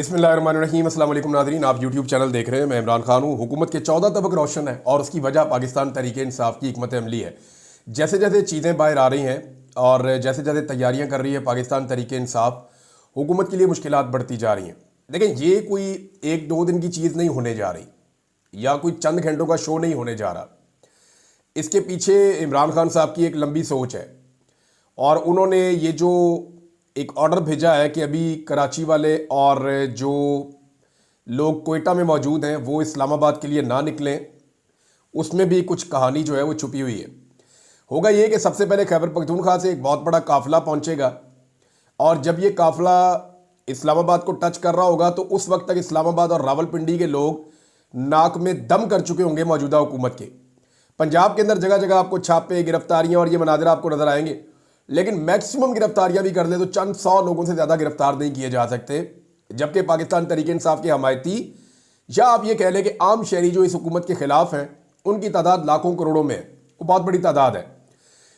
बिस्मिल्लाहिर्रहमानिर्रहीम। अस्सलाम वालेकुम नाज़रीन, आप यूट्यूब चैनल देख रहे हैं। मैं इमरान खान हूँ। हुकूमत के 14 तबक रोशन है और उसकी वजह पाकिस्तान तहरीक इंसाफ की हिकमत अमली है। जैसे जैसे चीज़ें बाहर आ रही हैं और जैसे जैसे तैयारियाँ कर रही है पाकिस्तान तहरीक इंसाफ, हुकूमत के लिए मुश्किलात बढ़ती जा रही हैं। देखें, ये कोई एक दो दिन की चीज़ नहीं होने जा रही या कोई चंद घंटों का शो नहीं होने जा रहा। इसके पीछे इमरान खान साहब की एक लंबी सोच है और उन्होंने ये जो एक ऑर्डर भेजा है कि अभी कराची वाले और जो लोग कोयटा में मौजूद हैं वो इस्लामाबाद के लिए ना निकलें, उसमें भी कुछ कहानी जो है वो छुपी हुई है। होगा ये कि सबसे पहले खैबर पख्तूनख्वा से एक बहुत बड़ा काफिला पहुंचेगा और जब ये काफिला इस्लामाबाद को टच कर रहा होगा तो उस वक्त तक इस्लामाबाद और रावलपिंडी के लोग नाक में दम कर चुके होंगे मौजूदा हुकूमत के। पंजाब के अंदर जगह जगह आपको छापे, गिरफ्तारियां और ये मनाजर आपको नजर आएंगे, लेकिन मैक्सिमम गिरफ्तारियां भी कर ले तो चंद 100 लोगों से ज़्यादा गिरफ्तार नहीं किए जा सकते। जबकि पाकिस्तान तहरीक इंसाफ के हमायती या आप ये कह लें कि आम शहरी जो इस हुकूमत के खिलाफ हैं उनकी तादाद लाखों करोड़ों में है, वो बहुत बड़ी तादाद है।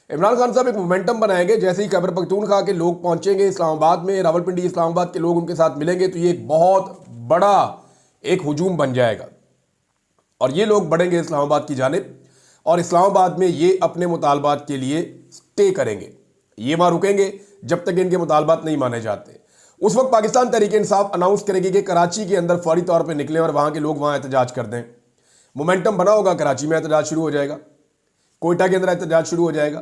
इमरान खान साहब एक मोमेंटम बनाएंगे, जैसे ही खैबर पख्तूनख्वा के लोग पहुंचेंगे इस्लामाबाद में, रावलपिंडी इस्लामाबाद के लोग उनके साथ मिलेंगे तो ये एक बहुत बड़ा एक हुजूम बन जाएगा और ये लोग बढ़ेंगे इस्लामाबाद की जानिब और इस्लामाबाद में ये अपने मुतालबात के लिए स्टे करेंगे। ये वहां रुकेंगे जब तक इनके मुतालबात नहीं माने जाते। उस वक्त पाकिस्तान तहरीक इंसाफ अनाउंस करेगी कि कराची के अंदर फौरी तौर पर निकले और वहां के लोग वहां एहतजाज कर दें। मोमेंटम बना होगा, कराची में एहतजाज शुरू हो जाएगा, कोयटा के अंदर एहतजाज शुरू हो जाएगा,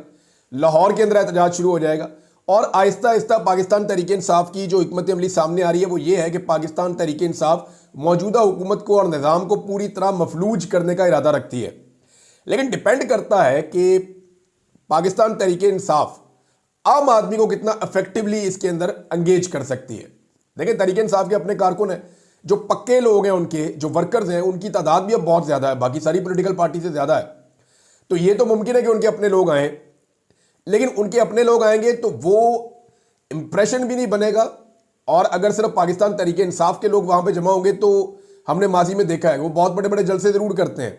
लाहौर के अंदर एहतजाज शुरू हो जाएगा और आहिस्ता आहिस्ता पाकिस्तान तहरीक इंसाफ की जो हिकमत अमली सामने आ रही है वो ये है कि पाकिस्तान तहरीक इंसाफ मौजूदा हुकूमत को और निज़ाम को पूरी तरह मफलूज करने का इरादा रखती है। लेकिन डिपेंड करता है कि पाकिस्तान तहरीक इंसाफ आम आदमी को कितना इफेक्टिवली इसके अंदर एंगेज कर सकती है। देखिए, तहरीक इंसाफ के अपने कारकुन हैं, जो पक्के लोग हैं, उनके जो वर्कर्स हैं, उनकी तादाद भी अब बहुत ज़्यादा है, बाकी सारी पॉलिटिकल पार्टी से ज़्यादा है। तो ये तो मुमकिन है कि उनके अपने लोग आए, लेकिन उनके अपने लोग आएंगे तो वो इंप्रेशन भी नहीं बनेगा। और अगर सिर्फ पाकिस्तान तहरीक इंसाफ के लोग वहां पर जमा होंगे तो हमने माजी में देखा है वो बहुत बड़े बड़े जलसे ज़रूर करते हैं,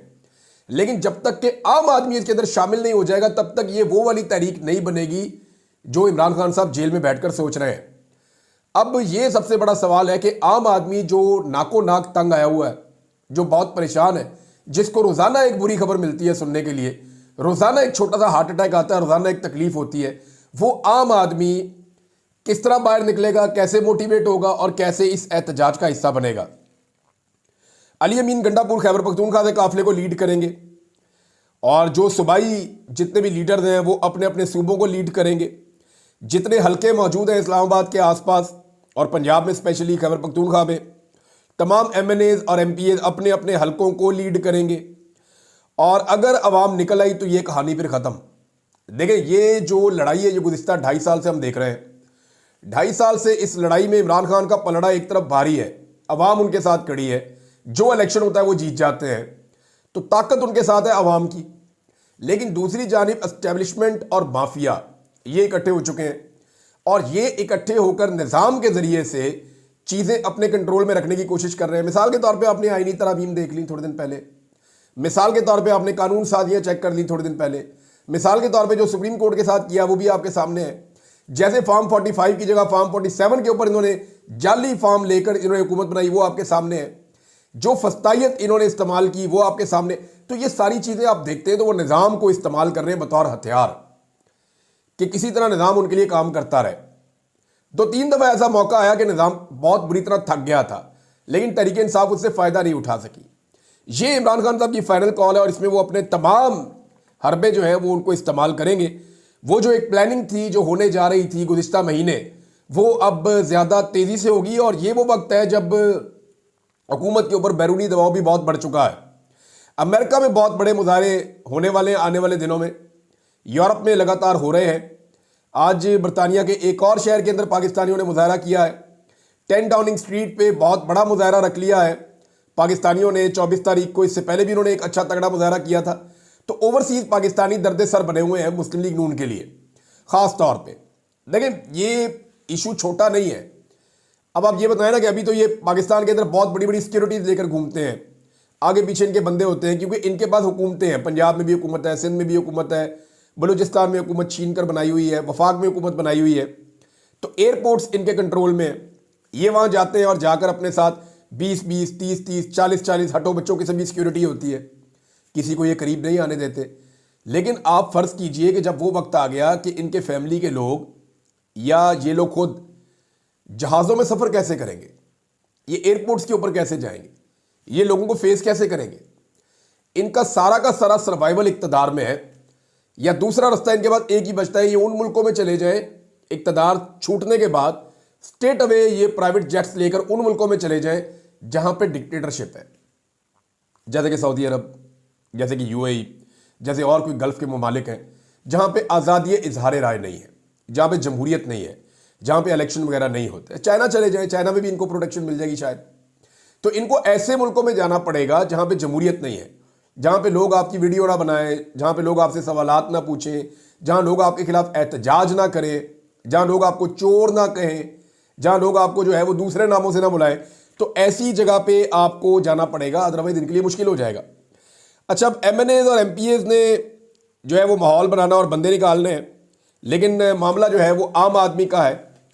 लेकिन जब तक कि आम आदमी इसके अंदर शामिल नहीं हो जाएगा तब तक ये वो वाली तहरीक नहीं बनेगी जो इमरान खान साहब जेल में बैठकर सोच रहे हैं। अब ये सबसे बड़ा सवाल है कि आम आदमी जो नाको नाक तंग आया हुआ है, जो बहुत परेशान है, जिसको रोजाना एक बुरी खबर मिलती है सुनने के लिए, रोजाना एक छोटा सा हार्ट अटैक आता है, रोजाना एक तकलीफ होती है, वो आम आदमी किस तरह बाहर निकलेगा, कैसे मोटिवेट होगा और कैसे इस एहतजाज का हिस्सा बनेगा। अली अमीन गंडापुर खैबर पख्तूनख्वा से काफिले को लीड करेंगे और जो सूबाई जितने भी लीडर हैं वो अपने अपने सूबों को लीड करेंगे। जितने हलके मौजूद हैं इस्लामाबाद के आसपास और पंजाब में स्पेशली खैबर पख्तूनख्वा में, तमाम एमएनएज और एमपीएज अपने अपने हलकों को लीड करेंगे और अगर अवाम निकल आई तो ये कहानी फिर ख़त्म। देखें, ये जो लड़ाई है ये गुज़िश्ता 2.5 साल से हम देख रहे हैं। 2.5 साल से इस लड़ाई में इमरान खान का पलड़ा एक तरफ भारी है, अवाम उनके साथ खड़ी है, जो इलेक्शन होता है वो जीत जाते हैं, तो ताकत उनके साथ है अवाम की। लेकिन दूसरी जानिब एस्टेब्लिशमेंट और माफिया ये इकट्ठे हो चुके हैं और ये इकट्ठे होकर निज़ाम के ज़रिए से चीज़ें अपने कंट्रोल में रखने की कोशिश कर रहे हैं। मिसाल के तौर पे आपने आईनी तरामीम देख ली थोड़े दिन पहले, मिसाल के तौर पे आपने कानून साजियाँ चेक कर ली थोड़े दिन पहले, मिसाल के तौर पे जो सुप्रीम कोर्ट के साथ किया वो भी आपके सामने है। जैसे फॉर्म 45 की जगह फॉर्म 47 के ऊपर इन्होंने जाली फॉर्म लेकर इन्होंने हुकूमत बनाई, वो आपके सामने है। जो फस्तायत इन्होंने इस्तेमाल की वो आपके सामने। तो ये सारी चीज़ें आप देखते हैं तो वो निज़ाम को इस्तेमाल कर रहे हैं बतौर हथियार कि किसी तरह निज़ाम उनके लिए काम करता रहे। 2-3 दफ़ा ऐसा मौका आया कि निज़ाम बहुत बुरी तरह थक गया था, लेकिन तहरीक इंसाफ उससे फ़ायदा नहीं उठा सकी। ये इमरान खान साहब की फाइनल कॉल है और इसमें वो अपने तमाम हरबे जो है वो उनको इस्तेमाल करेंगे। वो जो एक प्लानिंग थी जो होने जा रही थी गुज़िश्ता महीने, वो अब ज़्यादा तेज़ी से होगी और ये वो वक्त है जब हुकूमत के ऊपर बैरूनी दबाव भी बहुत बढ़ चुका है। अमेरिका में बहुत बड़े मुजाहरे होने वाले हैं आने वाले दिनों में, यूरोप में लगातार हो रहे हैं। आज बरतानिया के एक और शहर के अंदर पाकिस्तानियों ने मुजाहरा किया है, 10 डाउनिंग स्ट्रीट पे बहुत बड़ा मुजाहरा रख लिया है पाकिस्तानियों ने 24 तारीख को। इससे पहले भी उन्होंने एक अच्छा तगड़ा मुजाहरा किया था। तो ओवरसीज पाकिस्तानी दर्द सर बने हुए हैं मुस्लिम लीग नून के लिए ख़ास तौर पर। देखें, ये इशू छोटा नहीं है। अब आप ये बताएं ना कि अभी तो ये पाकिस्तान के अंदर बहुत बड़ी बड़ी सिक्योरिटीज़ लेकर घूमते हैं, आगे पीछे इनके बंदे होते हैं क्योंकि इनके पास हुकूमतें हैं। पंजाब में भी हुकूमत है, सिंध में भी हुकूमत है, बलूचिस्तान में हुकूमत छीन कर बनाई हुई है, वफाक में हुकूमत बनाई हुई है। तो एयरपोर्ट्स इनके कंट्रोल में, ये वहां जाते हैं और जाकर अपने साथ 20-20, 30-30, 40-40 हटो बच्चों की सभी सिक्योरिटी होती है, किसी को ये करीब नहीं आने देते। लेकिन आप फर्ज कीजिए कि जब वो वक्त आ गया कि इनके फैमिली के लोग या ये लोग खुद जहाज़ों में सफ़र कैसे करेंगे, ये एयरपोर्ट्स के ऊपर कैसे जाएंगे, ये लोगों को फेस कैसे करेंगे, इनका सारा का सारा सर्वाइवल इक़्तिदार में है, या दूसरा रास्ता इनके पास एक ही बचता है, ये उन मुल्कों में चले जाएं इक़्तिदार छूटने के बाद, स्टेट अवे ये प्राइवेट जेट्स लेकर उन मुल्कों में चले जाएं जहां पे डिक्टेटरशिप है, जैसे कि सऊदी अरब, जैसे कि यूएई, जैसे और कोई गल्फ के ममालिक हैं जहां पे आज़ादी इजहार राय नहीं है, जहां पे जमहूरियत नहीं है, जहां पे इलेक्शन वगैरह नहीं होते। चाइना चले जाएं, चाइना में भी इनको प्रोटेक्शन मिल जाएगी शायद। तो इनको ऐसे मुल्कों में जाना पड़ेगा जहां पे जमहूरियत नहीं है, जहां पे लोग आपकी वीडियो ना बनाएं, जहां पे लोग आपसे सवालात ना पूछें, जहां लोग आपके खिलाफ एहतजाज ना करें, जहां लोग आपको चोर ना कहें, जहां लोग आपको जो है वो दूसरे नामों से ना बुलाएं। तो ऐसी जगह पे आपको जाना पड़ेगा, अदरवाइज इनके लिए मुश्किल हो जाएगा। अच्छा, अब एमएनएज और एमपीएज ने जो है वो माहौल बनाना और बंदे निकालने हैं, लेकिन मामला जो है वो आम आदमी का है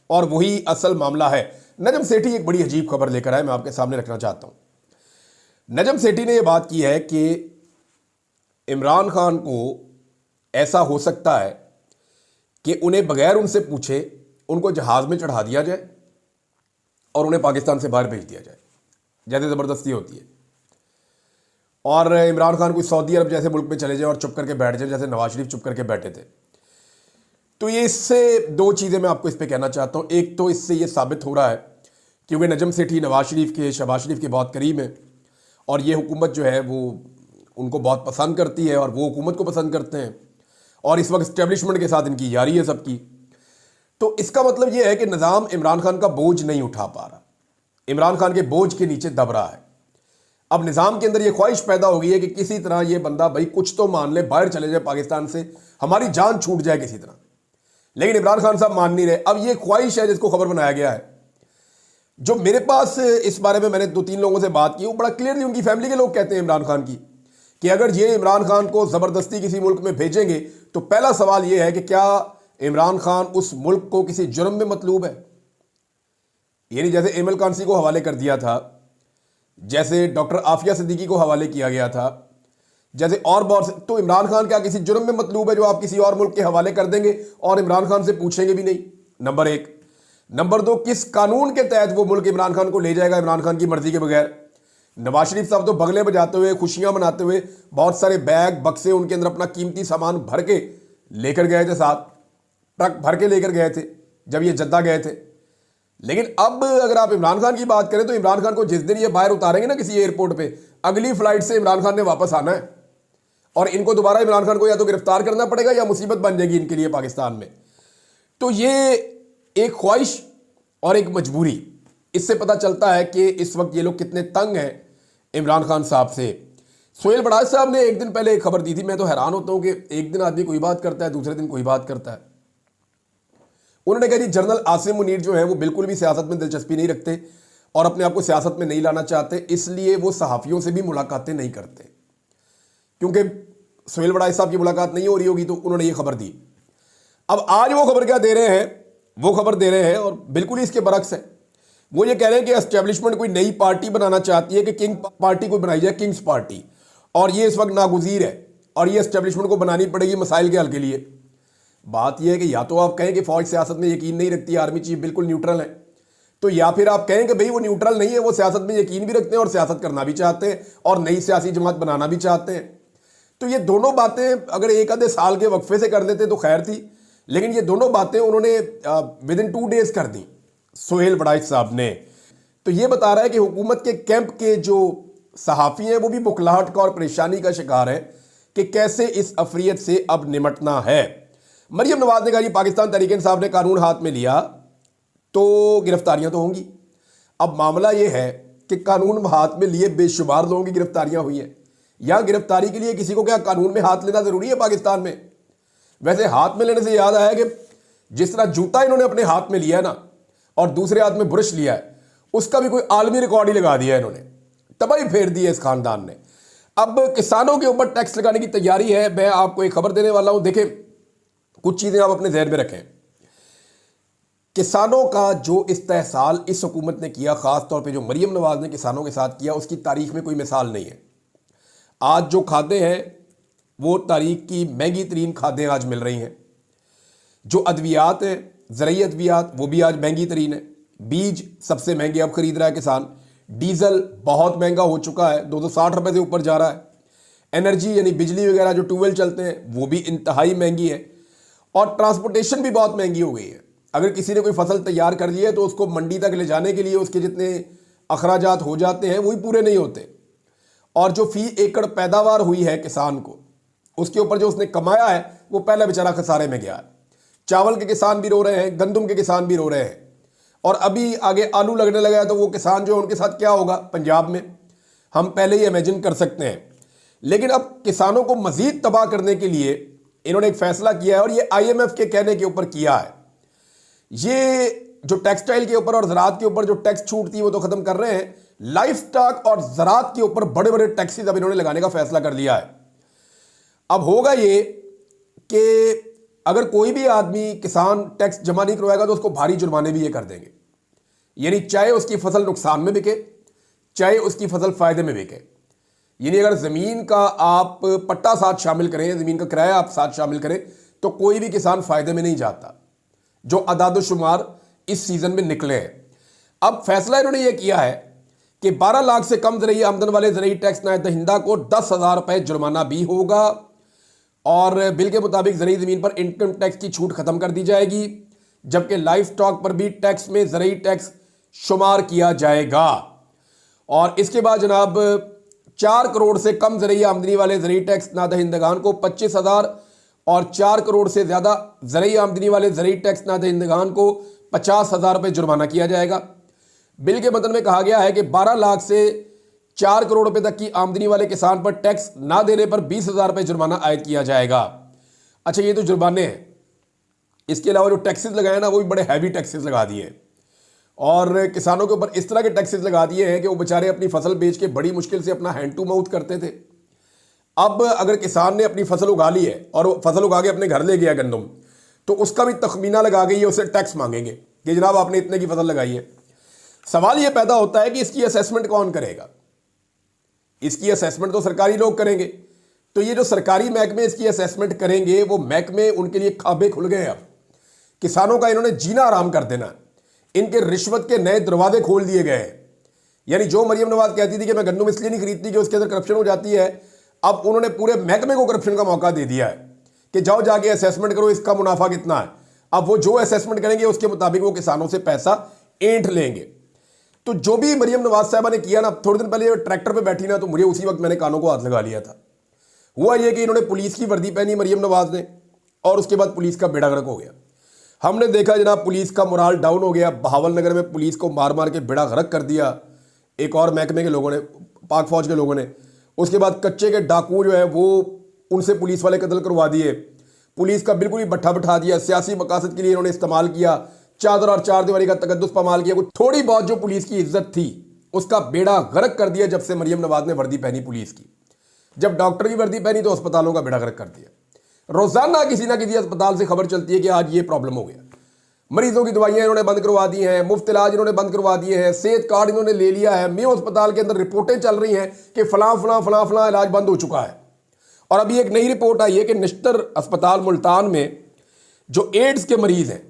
और वही असल मामला है। नजम सेठी एक बड़ी अजीब खबर लेकर आए, मैं आपके सामने रखना चाहता हूं। नजम सेठी ने यह बात की है कि इमरान खान को ऐसा हो सकता है कि उन्हें बगैर उनसे पूछे उनको जहाज में चढ़ा दिया जाए और उन्हें पाकिस्तान से बाहर भेज दिया जाए, जैसे ज़बरदस्ती होती है। और इमरान खान कोई सऊदी अरब जैसे मुल्क में चले जाए और चुप करके बैठ जाए, जैसे नवाज शरीफ चुप करके बैठे थे। तो ये इससे दो चीज़ें मैं आपको इस पर कहना चाहता हूँ। एक तो इससे ये साबित हो रहा है क्योंकि नजम सेठी नवाज शरीफ के, शहबाज शरीफ के बहुत करीब हैं और ये हुकूमत जो है वो उनको बहुत पसंद करती है और वो हुकूमत को पसंद करते हैं, और इस वक्त इस्टेब्लिशमेंट के साथ इनकी यारी है सबकी। तो इसका मतलब ये है कि निज़ाम इमरान खान का बोझ नहीं उठा पा रहा, इमरान खान के बोझ के नीचे दब रहा है। अब निज़ाम के अंदर ये ख्वाहिश पैदा हो गई है कि किसी तरह ये बंदा भाई कुछ तो मान ले, बाहर चले जाए पाकिस्तान से, हमारी जान छूट जाए किसी तरह। लेकिन इमरान खान साहब मान नहीं रहे। अब ये ख्वाहिश है जिसको खबर बनाया गया है, जो मेरे पास इस बारे में मैंने 2-3 लोगों से बात की, वो बड़ा क्लियरली उनकी फैमिली के लोग कहते हैं इमरान खान की कि अगर ये इमरान खान को ज़बरदस्ती किसी मुल्क में भेजेंगे तो पहला सवाल ये है कि क्या इमरान खान उस मुल्क को किसी जुर्म में मतलूब है। यानी जैसे एमएल कांसी को हवाले कर दिया था, जैसे डॉक्टर आफिया सिद्दीकी को हवाले किया गया था, जैसे और बहुत से, तो इमरान खान क्या किसी जुर्म में मतलूब है जो आप किसी और मुल्क के हवाले कर देंगे और इमरान खान से पूछेंगे भी नहीं? नंबर 1। नंबर 2, किस कानून के तहत वो मुल्क इमरान खान को ले जाएगा इमरान खान की मर्जी के बगैर? नवाज शरीफ साहब तो बगले बजाते हुए, खुशियां मनाते हुए, बहुत सारे बैग बक्से उनके अंदर अपना कीमती सामान भर के लेकर गए थे, साथ ट्रक भर के लेकर गए थे जब ये जद्दा गए थे। लेकिन अब अगर आप इमरान खान की बात करें तो इमरान खान को जिस दिन ये बाहर उतारेंगे ना किसी एयरपोर्ट पे, अगली फ्लाइट से इमरान खान ने वापस आना है और इनको दोबारा इमरान खान को या तो गिरफ्तार करना पड़ेगा या मुसीबत बन जाएगी इनके लिए पाकिस्तान में। तो ये एक ख्वाहिश और एक मजबूरी, इससे पता चलता है कि इस वक्त ये लोग कितने तंग हैं इमरान खान साहब से। सोहेल बड़ाज साहब ने एक दिन पहले एक खबर दी थी, मैं तो हैरान होता हूं कि एक दिन आदमी कोई बात करता है, दूसरे दिन कोई बात करता है। उन्होंने कहा जी जनरल आसिम मुनीर जो है वो बिल्कुल भी सियासत में दिलचस्पी नहीं रखते और अपने आप को सियासत में नहीं लाना चाहते, इसलिए वो सहाफ़ियों से भी मुलाकातें नहीं करते। क्योंकि सोहेल बड़ाज साहब की मुलाकात नहीं हो रही होगी तो उन्होंने ये खबर दी। अब आज वो खबर क्या दे रहे हैं, वो खबर दे रहे हैं और बिल्कुल ही इसके बरक्स है। वो ये कह रहे हैं कि एस्टेब्लिशमेंट कोई नई पार्टी बनाना चाहती है कि किंग पार्टी कोई बनाई जाए, किंग्स पार्टी, और ये इस वक्त नागुज़ीर है और ये एस्टेब्लिशमेंट को बनानी पड़ेगी मसाइल के हल के लिए। बात यह है कि या तो आप कहें कि फौज सियासत में यकीन नहीं रखती, आर्मी चीफ बिल्कुल न्यूट्रल है, तो या फिर आप कहें कि भाई वो न्यूट्रल नहीं है, वो सियासत में यकीन भी रखते हैं और सियासत करना भी चाहते हैं और नई सियासी जमात बनाना भी चाहते हैं। तो ये दोनों बातें अगर एक आधे साल के वक्फे से कर देते तो खैर थी, लेकिन ये दोनों बातें उन्होंने विद इन 2 डेज कर दी सोहेल बड़ाइच साहब ने। तो ये बता रहा है कि हुकूमत के कैंप के जो सहाफ़ी हैं वो भी बुखलाहट का और परेशानी का शिकार है कि कैसे इस अफरियत से अब निमटना है। मरियम नवाज ने कहा जी पाकिस्तान तहरीक इंसाफ ने कानून हाथ में लिया तो गिरफ्तारियां तो होंगी। अब मामला यह है कि कानून हाथ में लिए बेशुमार लोगों की गिरफ्तारियां हुई हैं। यहां गिरफ्तारी के लिए किसी को क्या कानून में हाथ लेना जरूरी है पाकिस्तान में? वैसे हाथ में लेने से याद आया कि जिस तरह जूता इन्होंने अपने हाथ में लिया है ना और दूसरे हाथ में ब्रश लिया है, उसका भी कोई आलमी रिकॉर्ड ही लगा दिया है इन्होंने, तबाही फेर दी है इस खानदान ने। अब किसानों के ऊपर टैक्स लगाने की तैयारी है। मैं आपको एक खबर देने वाला हूं, देखें कुछ चीजें आप अपने ज़हन में रखें। किसानों का जो इस्तेहसाल इस हुकूमत ने किया, खास तौर पे जो मरीम नवाज ने किसानों के साथ किया, उसकी तारीख में कोई मिसाल नहीं है। आज जो खादें हैं वो तारीख की महंगी तरीन खादें आज मिल रही हैं। जो अद्वियात है, ज़रूरी अद्वियात, वो भी आज महंगी तरीन है। बीज सबसे महंगे अब खरीद रहा है किसान। डीजल बहुत महंगा हो चुका है, 260 रुपये से ऊपर जा रहा है। एनर्जी यानी बिजली वगैरह जो ट्यूबवेल चलते हैं वो भी इंतहाई महंगी है। और ट्रांसपोर्टेशन भी बहुत महंगी हो गई है। अगर किसी ने कोई फसल तैयार कर ली है तो उसको मंडी तक ले जाने के लिए उसके जितने अखराजात हो जाते हैं वही पूरे नहीं होते। और जो फी एकड़ पैदावार हुई है किसान को, उसके ऊपर जो उसने कमाया है वो पहले बेचारा खसारे में गया है। चावल के किसान भी रो रहे हैं, गंदम के किसान भी रो रहे हैं, और अभी आगे आलू लगने लगा है तो वो किसान जो है उनके साथ क्या होगा पंजाब में, हम पहले ही इमेजिन कर सकते हैं। लेकिन अब किसानों को मजीद तबाह करने के लिए इन्होंने एक फैसला किया है, और ये IMF के कहने के ऊपर किया है। ये जो टेक्सटाइल के ऊपर और ज़राअत के ऊपर जो टैक्स छूट थी वो तो खत्म कर रहे हैं, लाइफ स्टॉक और ज़राअत के ऊपर बड़े बड़े टैक्सेस अब इन्होंने लगाने का फैसला कर लिया है। अब होगा ये कि अगर कोई भी आदमी किसान टैक्स जमा नहीं करवाएगा तो उसको भारी जुर्माने भी ये कर देंगे। यानी चाहे उसकी फसल नुकसान में बिके, चाहे उसकी फसल फायदे में बिके। यानी अगर ज़मीन का आप पट्टा साथ शामिल करें, ज़मीन का किराया आप साथ शामिल करें, तो कोई भी किसान फायदे में नहीं जाता, जो अदाद-ओ-शुमार इस सीज़न में निकले हैं। अब फैसला इन्होंने ये किया है कि 12 लाख से कम ज़रूरी आमदन वाले ज़रूरी टैक्स नायब दहिंदा को 10,000 रुपये जुर्माना भी होगा, और बिल के मुताबिक ज़रूरी ज़मीन पर इनकम टैक्स की छूट खत्म कर दी जाएगी, जबकि लाइफ स्टॉक पर भी टैक्स में ज़रूरी टैक्स शुमार किया जाएगा। और इसके बाद जनाब 4 करोड़ से कम ज़रूरी आमदनी वाले ज़रूरी टैक्स नादहिंदगान को 25,000 और 4 करोड़ से ज़्यादा ज़रूरी आमदनी वाले ज़रूरी टैक्स नादहिंदगान को 50,000 रुपये जुर्माना किया जाएगा। बिल के मतन में कहा गया है कि 12 लाख से 4 करोड़ रुपए तक की आमदनी वाले किसान पर टैक्स ना देने पर 20,000 रुपये जुर्माना आयद किया जाएगा। अच्छा, ये तो जुर्माने हैं। इसके अलावा जो टैक्सेस लगाए ना वो भी बड़े हैवी टैक्सेस लगा दिए हैं, और किसानों के ऊपर इस तरह के टैक्सेस लगा दिए हैं कि वो बेचारे अपनी फसल बेच के बड़ी मुश्किल से अपना हैंड टू माउथ करते थे। अब अगर किसान ने अपनी फसल उगा ली है और वो फसल उगा के अपने घर ले गया गंदम, तो उसका भी तखमीना लगा के ये उससे टैक्स मांगेंगे कि जनाब आपने इतने की फसल लगाई है। सवाल ये पैदा होता है कि इसकी असेसमेंट कौन करेगा? इसकी असेसमेंट तो सरकारी लोग करेंगे। तो ये जो सरकारी महकमे इसकी असेसमेंट करेंगे, वो महकमे उनके लिए खाबे खुल गए। अब किसानों का इन्होंने जीना आराम कर देना, इनके रिश्वत के नए दरवाजे खोल दिए गए हैं। यानी जो मरीम नवाज कहती थी कि मैं गंदम इसलिए नहीं खरीदती कि उसके अंदर करप्शन हो जाती है, अब उन्होंने पूरे महकमे को करप्शन का मौका दे दिया है कि जाओ जाके असेसमेंट करो, इसका मुनाफा कितना है। अब वो जो असेसमेंट करेंगे उसके मुताबिक वो किसानों से पैसा ऐंठ लेंगे। तो जो भी मरीम नवाज साहबा ने किया ना, थोड़े दिन पहले ट्रैक्टर पे बैठी ना, तो मुझे उसी वक्त मैंने कानों को हाथ लगा लिया था। हुआ ये कि इन्होंने पुलिस की वर्दी पहनी मरीम नवाज ने, और उसके बाद पुलिस का बेड़ा गर्क हो गया। हमने देखा जनाब पुलिस का मोराल डाउन हो गया। बहावल नगर में पुलिस को मार मार के बेड़ा गर्क कर दिया एक और महकमे के लोगों ने, पाक फौज के लोगों ने। उसके बाद कच्चे के डाकू जो है वो उनसे पुलिस वाले कत्ल करवा दिए। पुलिस का बिल्कुल ही भट्ठा बिठा दिया, सियासी मकासद के लिए इन्होंने इस्तेमाल किया, चादर और चार दीवारी का तकद्दुस पामाल किया। थोड़ी बहुत जो पुलिस की इज्जत थी उसका बेड़ा गर्क कर दिया जब से मरीम नवाज ने वर्दी पहनी पुलिस की। जब डॉक्टर की वर्दी पहनी तो अस्पतालों का बेड़ा गर्क कर दिया। रोजाना किसी ना किसी अस्पताल से खबर चलती है कि आज ये प्रॉब्लम हो गया। मरीजों की दवाइयां इन्होंने बंद करवा दी हैं, मुफ्त इलाज इन्होंने बंद करवा दिए हैं, सेहत कार्ड इन्होंने ले लिया है। मेयो अस्पताल के अंदर रिपोर्टें चल रही हैं कि फलां फलां फलां फलां इलाज बंद हो चुका है। और अभी एक नई रिपोर्ट आई है कि निश्तर अस्पताल मुल्तान में जो एड्स के मरीज हैं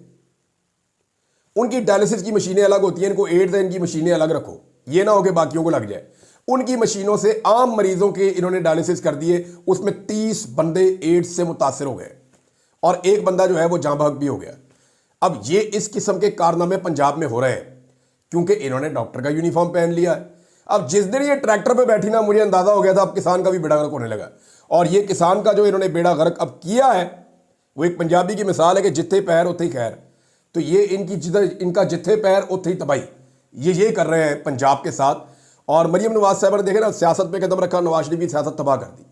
उनकी डायलिसिस की मशीनें अलग होती हैं। इनको एड्स है, इनकी मशीनें अलग रखो, ये ना हो कि बाकियों को लग जाए। उनकी मशीनों से आम मरीजों के इन्होंने डायलिसिस कर दिए। उसमें 30 बंदे एड्स से मुतासर हो गए और एक बंदा जो है वो जाँ बहक भी हो गया। अब ये इस किस्म के कारनामे पंजाब में हो रहे हैं क्योंकि इन्होंने डॉक्टर का यूनिफॉर्म पहन लिया है। अब जिस दिन ये ट्रैक्टर पे बैठी ना, मुझे अंदाजा हो गया था अब किसान का भी बेड़ा गर्क होने लगा। और ये किसान का जो इन्होंने बेड़ा गर्क अब किया है वो एक पंजाबी की मिसाल है कि जिथे पैर उथे ही खैर। तो ये इनका जिथे पैर उथे ही तबाही, ये कर रहे हैं पंजाब के साथ। और मरीम नवाज साहब ने देखे ना, सियासत पे कदम रखा, नवाज शरीफ की सियासत तबाह कर दी।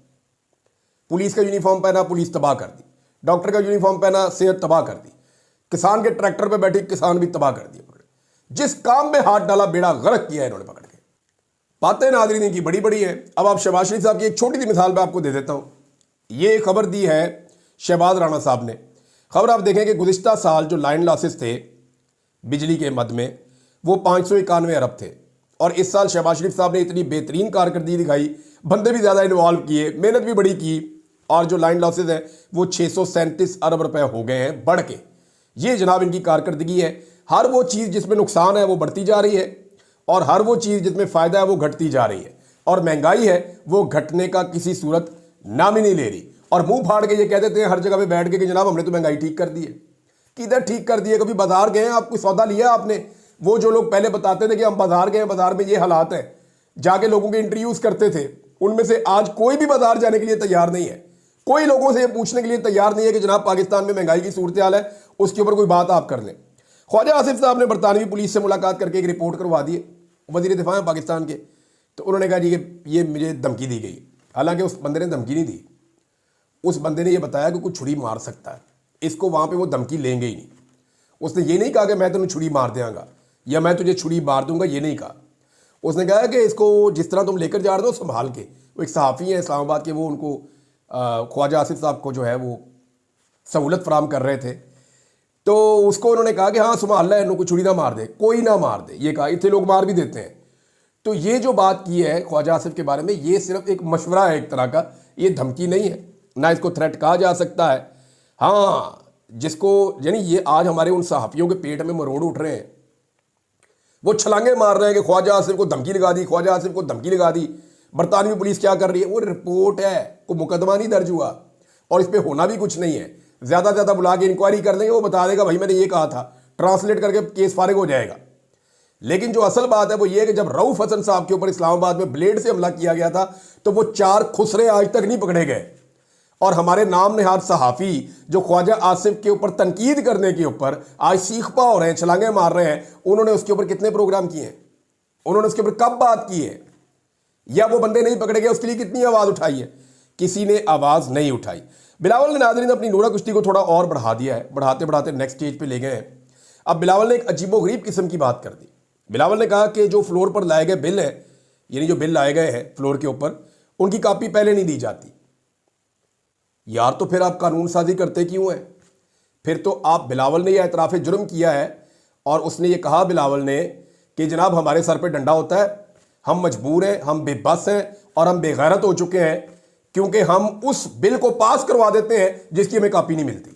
पुलिस का यूनिफॉर्म पहना, पुलिस तबाह कर दी। डॉक्टर का यूनिफॉर्म पहना, सेहत तबाह कर दी। किसान के ट्रैक्टर पे बैठी किसान भी तबाह कर दिए। जिस काम में हाथ डाला बेड़ा गर्क किया इन्होंने पकड़ के। बातें नाज़रीन इनकी बड़ी बड़ी है। अब आप शहबाज शरीफ साहब की एक छोटी सी मिसाल मैं आपको दे देता हूं। ये खबर दी है शहबाज राणा साहब ने। खबर आप देखें कि गुज़िश्ता साल जो लाइन लॉसेस थे बिजली के मद में, वो 591 अरब थे। और इस साल शहबाज शरीफ साहब ने इतनी बेहतरीन कारकर्दगी दिखाई, बंदे भी ज़्यादा इन्वॉल्व किए, मेहनत भी बड़ी की, और जो लाइन लॉसेज है वो 637 अरब रुपए हो गए हैं बढ़ के। ये जनाब इनकी कारकर्दगी है। हर वो चीज़ जिसमें नुकसान है वो बढ़ती जा रही है, और हर वो चीज़ जिसमें फ़ायदा है वो घटती जा रही है, और महंगाई है वो घटने का किसी सूरत नाम ही नहीं ले रही। और मुंह फाड़ के ये कह देते हैं हर जगह पे बैठ के कि जनाब हमने तो महंगाई ठीक कर दी है। किधर ठीक कर दी है? कभी बाजार गए हैं आप? कोई सौदा लिया आपने? वो जो लोग पहले बताते थे कि हम बाजार गए, बाजार में ये हालात है, जाके लोगों के इंटरव्यूज करते थे, उनमें से आज कोई भी बाजार जाने के लिए तैयार नहीं है। कोई लोगों से ये पूछने के लिए तैयार नहीं है कि जनाब पाकिस्तान में महंगाई की सूरत हाल है, उसके ऊपर कोई बात आप कर लें। ख्वाजा आसिफ साहब ने बरतानवी पुलिस से मुलाकात करके एक रिपोर्ट करवा दी, वजीर दिफा है पाकिस्तान के, तो उन्होंने कहा जी ये मुझे धमकी दी गई। हालांकि उस बंदे ने धमकी नहीं दी, उस बंदे ने ये बताया कि कुछ छुरी मार सकता है इसको, वहाँ पे वो धमकी लेंगे ही नहीं। उसने ये नहीं कहा कि मैं तुम्हें छुरी मार देंगा या मैं तुझे छुरी मार दूंगा, ये नहीं कहा। उसने कहा कि इसको जिस तरह तुम लेकर जा रहे हो संभाल के। वो एक सहाफ़ी है इस्लामाबाद के, वो उनको ख्वाजा आसिफ साहब को जो है वो सहूलत फराम कर रहे थे, तो उसको उन्होंने कहा कि हाँ संभाल है, कोई छुरी ना मार दे, कोई ना मार दे, ये कहा। इतने लोग मार भी देते हैं। तो ये जो बात की है ख्वाजा आसिफ के बारे में, ये सिर्फ एक मशवरा है एक तरह का, ये धमकी नहीं है, ना इसको थ्रेट कहा जा सकता है। हाँ, जिसको यानी ये आज हमारे उन सहाफ़ियों के पेट में मरोड़ उठ रहे हैं, वो छलांगे मार रहे हैं कि ख्वाजा आसिफ को धमकी लगा दी, ख्वाजा आसिफ को धमकी लगा दी। बरतानवी पुलिस क्या कर रही है? वो रिपोर्ट है, कोई मुकदमा नहीं दर्ज हुआ, और इस पर होना भी कुछ नहीं है। ज़्यादा से ज़्यादा बुला के इंक्वायरी कर लेंगे, वो बता देगा भाई मैंने ये कहा था, ट्रांसलेट करके केस फारिग हो जाएगा। लेकिन जो असल बात है वो ये है कि जब रऊफ हसन साहब के ऊपर इस्लामाबाद में ब्लेड से हमला किया गया था, तो वो 4 खुसरे आज तक नहीं पकड़े गए। और हमारे नाम नेहाद सहाफ़ी जो ख्वाजा आसिफ के ऊपर तनकीद करने के ऊपर आज सीखपा हो रहे हैं, छलांगे मार रहे हैं, उन्होंने उसके ऊपर कितने प्रोग्राम किए हैं? उन्होंने उसके ऊपर कब बात की है? या वो बंदे नहीं पकड़े गए उसके लिए कितनी आवाज़ उठाई है? किसी ने आवाज़ नहीं उठाई। बिलावल ने नाज़रीन अपनी नूरा कुश्ती को थोड़ा और बढ़ा दिया है, बढ़ाते बढ़ाते नेक्स्ट स्टेज पे ले गए हैं। अब बिलावल ने एक अजीबोगरीब किस्म की बात कर दी। बिलावल ने कहा कि जो फ्लोर पर लाए गए बिल है, यानी जो बिल लाए गए हैं फ्लोर के ऊपर, उनकी कॉपी पहले नहीं दी जाती। यार तो फिर आप कानून साजी करते क्यों हैं? फिर तो आप, बिलावल ने यह एतराफ़ जुर्म किया है, और उसने ये कहा बिलावल ने कि जनाब हमारे सर पे डंडा होता है, हम मजबूर हैं, हम बेबस हैं और हम बेगैरत हो चुके हैं, क्योंकि हम उस बिल को पास करवा देते हैं जिसकी हमें कॉपी नहीं मिलती।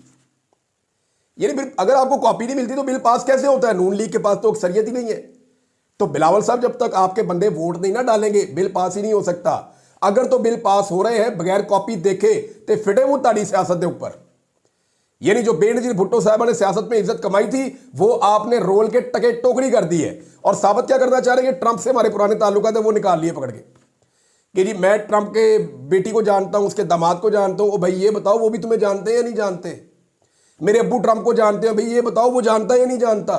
यानी फिर अगर आपको कॉपी नहीं मिलती तो बिल पास कैसे होता है? नून लीग के पास तो अक्सरियत ही नहीं है। तो बिलावल साहब, जब तक आपके बंदे वोट नहीं ना डालेंगे, बिल पास ही नहीं हो सकता। अगर तो बिल पास हो रहे हैं बगैर कॉपी देखे तो फिटे वो ताड़ी सियासत के ऊपर। यानी जो बेनजीर भुट्टो साहब ने सियासत में इज्जत कमाई थी, वो आपने रोल के टके टोकरी कर दी है। और साबित क्या करना चाह रहे हैं? ट्रंप से हमारे पुराने ताल्लुकात है वो निकाल लिए पकड़ के कि जी मैं ट्रंप के बेटी को जानता हूं, उसके दामाद को जानता हूं। भाई ये बताओ वो भी तुम्हें जानते हैं या नहीं जानते? मेरे अब्बू ट्रंप को जानते हैं, भाई ये बताओ वो जानता है या नहीं जानता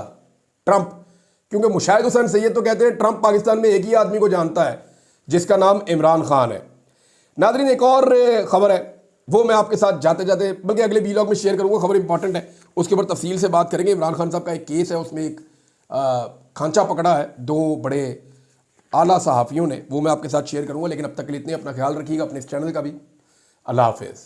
ट्रंप? क्योंकि मुशाहिद हुसैन सैयद तो कहते हैं ट्रंप पाकिस्तान में एक ही आदमी को जानता है जिसका नाम इमरान खान है। नादरीन, एक और खबर है, वो मैं आपके साथ जाते जाते बल्कि अगले वीलॉग में शेयर करूंगा। खबर इंपॉर्टेंट है, उसके ऊपर तफसील से बात करेंगे। इमरान खान साहब का एक केस है, उसमें एक खांचा पकड़ा है 2 बड़े आला सहाफ़ियों ने, वो मैं आपके साथ शेयर करूंगा। लेकिन अब तक के लिए इतने, अपना ख्याल रखिएगा, अपने इस चैनल का भी। अल्लाह हाफिज़।